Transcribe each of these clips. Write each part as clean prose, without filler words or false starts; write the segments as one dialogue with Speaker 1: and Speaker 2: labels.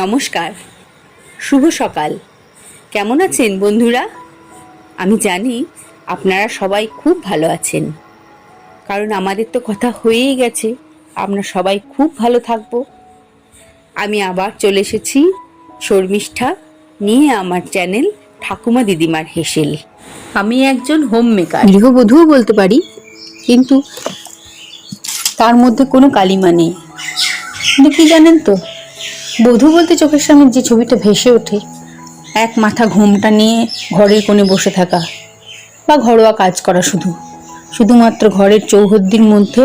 Speaker 1: নমস্কার, শুভ সকাল। কেমন আছেন বন্ধুরা? আমি জানি আপনারা সবাই খুব ভালো আছেন, কারণ আমাদের তো কথা হয়েই গেছে আমরা সবাই খুব ভালো থাকব। আমি আবার চলে এসেছি শর্মিষ্ঠা নিয়ে, আমার চ্যানেল ঠাকুমা দিদিমার হেসেল। আমি একজন হোম মেকার, গৃহবধূও বলতে পারি, কিন্তু তার মধ্যে কোনো কালিমা নেই। কিন্তু কি জানেন তো, বধূ বলতে চোখের সামনে যে ছবিটা ভেসে ওঠে, এক মাথা ঘোমটা নিয়ে ঘরের কোণে বসে থাকা বা ঘরোয়া কাজ করা, শুধুমাত্র ঘরের চৌহদ্দির মধ্যে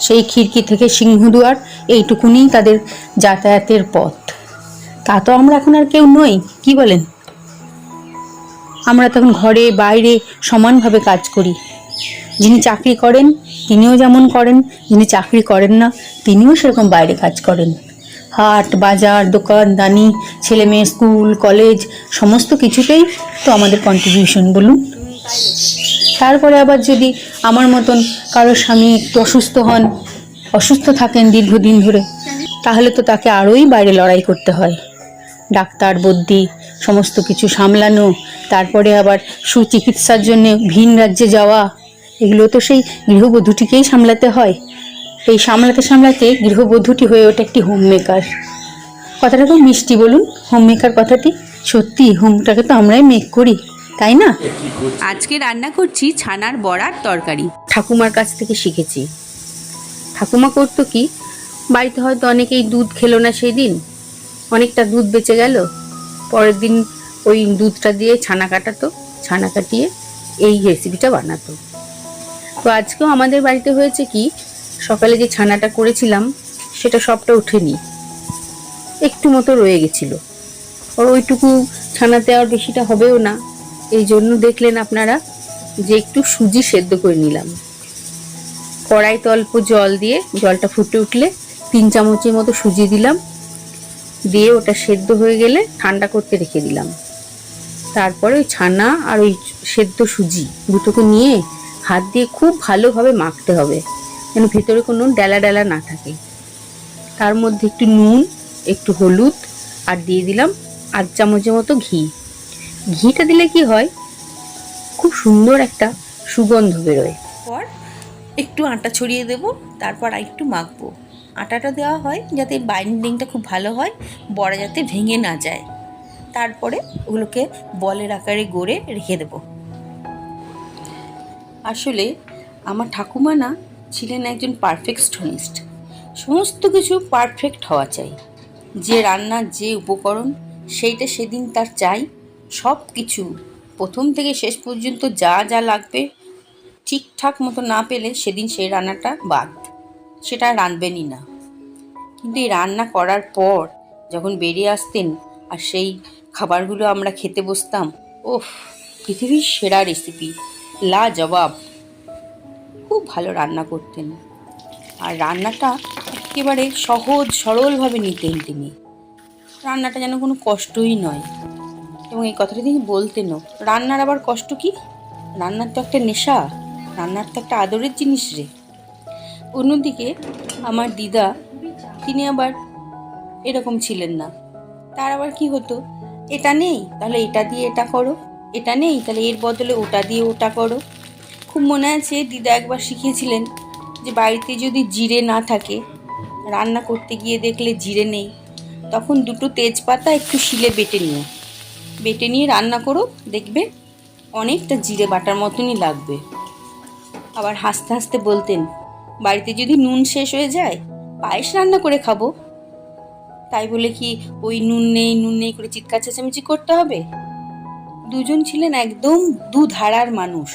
Speaker 1: সেই খিড়কি থেকে সিংহদুয়ার এইটুকুনি তাদের যাতায়াতের পথ। তা তো আমরা এখন আর কেউ নই, কি বলেন? আমরা তখন ঘরে বাইরে সমানভাবে কাজ করি। যিনি চাকরি করেন তিনিও যেমন করেন, যিনি চাকরি করেন না তিনিও সেরকম বাইরে কাজ করেন। হাট বাজার দোকানদানি, ছেলে মেয়ে স্কুল কলেজ, সমস্ত কিছুতেই তো আমাদের কন্ট্রিবিউশন, বলুন। তারপরে আবার যদি আমার মতন কারো স্বামী একটু অসুস্থ থাকেন দীর্ঘদিন ধরে, তাহলে তো তাকে আরোই বাইরে লড়াই করতে হয়। ডাক্তার বদ্যি সমস্ত কিছু সামলানো, তারপরে আবার সুচিকিৎসার জন্য ভিন রাজ্যে যাওয়া, এগুলো তো সেই গৃহবধূটিকেই সামলাতে হয়। এই সামলাতে সামলাতে গৃহবধূটি হয়ে ওঠে একটি হোম মেকার। কথাটা খুব মিষ্টি, বলুন, হোম মেকার কথাটি। সত্যি হোমটাকে তো আমরাই মেক করি, তাই না? আজকে রান্না করছি ছানার বড়ার তরকারি। ঠাকুমার কাছ থেকে শিখেছি। ঠাকুমা করতো কি, বাড়িতে হয়তো অনেকেই দুধ খেলো না সেই দিন, অনেকটা দুধ বেঁচে গেল, পরের দিন ওই দুধটা দিয়ে ছানা কাটাতো, ছানা কাটিয়ে এই রেসিপিটা বানাতো। তো আজকেও আমাদের বাড়িতে হয়েছে কি, সকালে যে ছানাটা করেছিলাম সেটা সবটা ওঠেনি, একটু মতো রয়ে গেছিল। আর ওইটুকু ছানাতে আর বেশিটা হবেও না, এই জন্য দেখলেন আপনারা যে একটু সুজি সেদ্ধ করে নিলাম। কড়াইতে অল্প জল দিয়ে, জলটা ফুটে উঠলে 3 চামচের মতো সুজি দিলাম, দিয়ে ওটা সেদ্ধ হয়ে গেলে ঠান্ডা করতে রেখে দিলাম। তারপরে ওই ছানা আর ওই সেদ্ধ সুজি দুটোকে নিয়ে হাত দিয়ে খুব ভালোভাবে মাখতে হবে, যেন ভেতরে কোনো ডেলা ডেলা না থাকে। তার মধ্যে একটু নুন, একটু হলুদ, আর দিয়ে দিলাম 8 চামচের মতো ঘি। ঘিটা দিলে কি হয়, খুব সুন্দর একটা সুগন্ধ বেরোয়। পর একটু আটা ছড়িয়ে দেব, তারপর একটু মাখবো। আটাটা দেওয়া হয় যাতে বাইন্ডিংটা খুব ভালো হয়, বড়া যাতে ভেঙে না যায়। তারপরে ওগুলোকে বলের আকারে গড়ে রেখে দেব। আসলে আমার ঠাকুমা না ছিলেন একজন পারফেকশনিস্ট। সমস্ত কিছু পারফেক্ট হওয়া চাই। যে রান্নার যে উপকরণ সেইটা সেদিন তার চাই, সব কিছু প্রথম থেকে শেষ পর্যন্ত যা যা লাগবে ঠিকঠাক মতো না পেলে সেদিন সেই রান্নাটা বাদ, সেটা রাঁধবেনই না। কিন্তু এই রান্না করার পর যখন বেরিয়ে আসতেন আর সেই খাবারগুলো আমরা খেতে বসতাম, ওফ, পৃথিবীর সেরা রেসিপি, লাজবাব। খুব ভালো রান্না করতেন, আর রান্নাটা একেবারে সহজ সরলভাবে নিতেন তিনি। রান্নাটা যেন কোনো কষ্টই নয়, এবং এই কথাটা তিনি বলতেনও, রান্নার আবার কষ্ট কি? রান্নার তো একটা নেশা, রান্নার তো একটা আদরের জিনিস রে। অন্যদিকে আমার দিদা, তিনি আবার এরকম ছিলেন না। তার আবার কি হতো, এটা নেই তাহলে এটা দিয়ে এটা করো, এটা নেই তাহলে এর বদলে ওটা দিয়ে ওটা করো। খুব মনে আছে দিদা একবার শিখিয়েছিলেন যে বাড়িতে যদি জিরে না থাকে, রান্না করতে গিয়ে দেখলে জিরে নেই, তখন 2 তেজপাতা একটু শিলে বেটে নিয়ে রান্না করো, দেখবে অনেকটা জিরে বাটার মতনই লাগবে। আবার হাসতে হাসতে বলতেন, বাড়িতে যদি নুন শেষ হয়ে যায়, পায়েস রান্না করে খাবো। তাই বলে কি ওই নুন নেই করে চিৎকার চেঁচামেচি করতে হবে? দুজন ছিলেন একদম দুধারার মানুষ,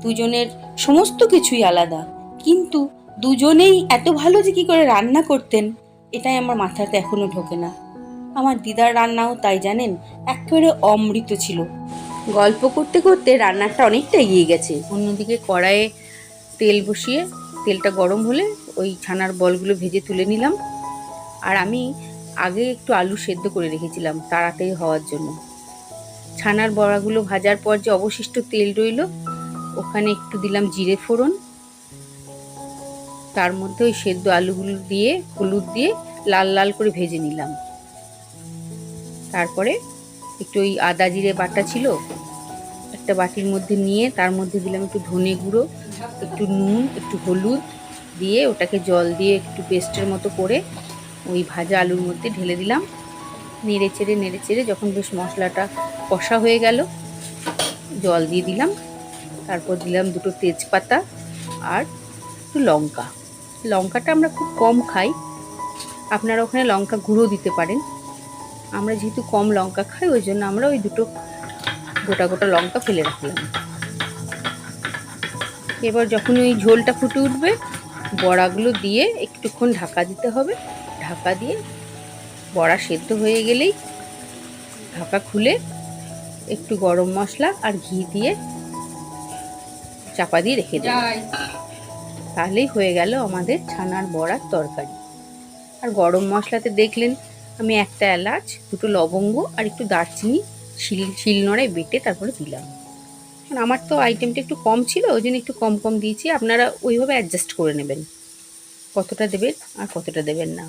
Speaker 1: দুজনের সমস্ত কিছুই আলাদা, কিন্তু দুজনেই এত ভালো যে কি করে রান্না করতেন এটাই আমার মাথাতে এখনো ঢোকে না। আমার দিদার রান্নাও তাই, জানেন, একেবারে অমৃত ছিল। গল্প করতে করতে রান্নাটা অনেকটা এগিয়ে গেছে। অন্যদিকে কড়াইয়ে তেল বসিয়ে, তেলটা গরম হলে ওই ছানার বলগুলো ভেজে তুলে নিলাম। আর আমি আগে একটু আলু সেদ্ধ করে রেখেছিলাম তাড়াতাড়ি হওয়ার জন্য। ছানার বড়াগুলো ভাজার পর যে অবশিষ্ট তেল রইল, ওখানে একটু দিলাম জিরে ফোড়ন, তার মধ্যে ওই সেদ্ধ আলুগুলো দিয়ে হলুদ দিয়ে লাল লাল করে ভেজে নিলাম। তারপরে একটু ওই আদা জিরে বাটা ছিল, একটা বাটির মধ্যে নিয়ে তার মধ্যে দিলাম একটু ধনে গুঁড়ো, একটু নুন, একটু হলুদ দিয়ে ওটাকে জল দিয়ে একটু পেস্টের মতো করে ওই ভাজা আলুর মধ্যে ঢেলে দিলাম। নেড়ে চেড়ে যখন বেশ মশলাটা কষা হয়ে গেল, জল দিয়ে দিলাম। তারপর দিলাম দুটো তেজপাতা আর একটু লঙ্কা। লঙ্কাটা আমরা খুব কম খাই, আপনারা ওখানে লঙ্কা গুঁড়ো দিতে পারেন। আমরা যেহেতু কম লঙ্কা খাই ওই জন্য আমরা ওই দুটো গোটা গোটা লঙ্কা ফেলে রাখলাম। এবার যখন ওই ঝোলটা ফুটে উঠবে, বড়াগুলো দিয়ে একটুক্ষণ ঢাকা দিতে হবে। ঢাকা দিয়ে বড়া সেদ্ধ হয়ে গেলেই ঢাকা খুলে একটু গরম মশলা আর ঘি দিয়ে চাপা দিয়ে রেখে দেব। তাহলেই হয়ে গেল আমাদের ছানার বড়ার তরকারি। আর গরম মশলাতে দেখলেন আমি একটা এলাচ, দুটো লবঙ্গ আর একটু দারচিনি শিলনোড়ায় বেটে তারপরে দিলাম। কারণ আমার তো আইটেমটা একটু কম ছিল, ওই জন্য একটু কম দিয়েছি। আপনারা ওইভাবে অ্যাডজাস্ট করে নেবেন কতটা দেবেন আর কতটা দেবেন না।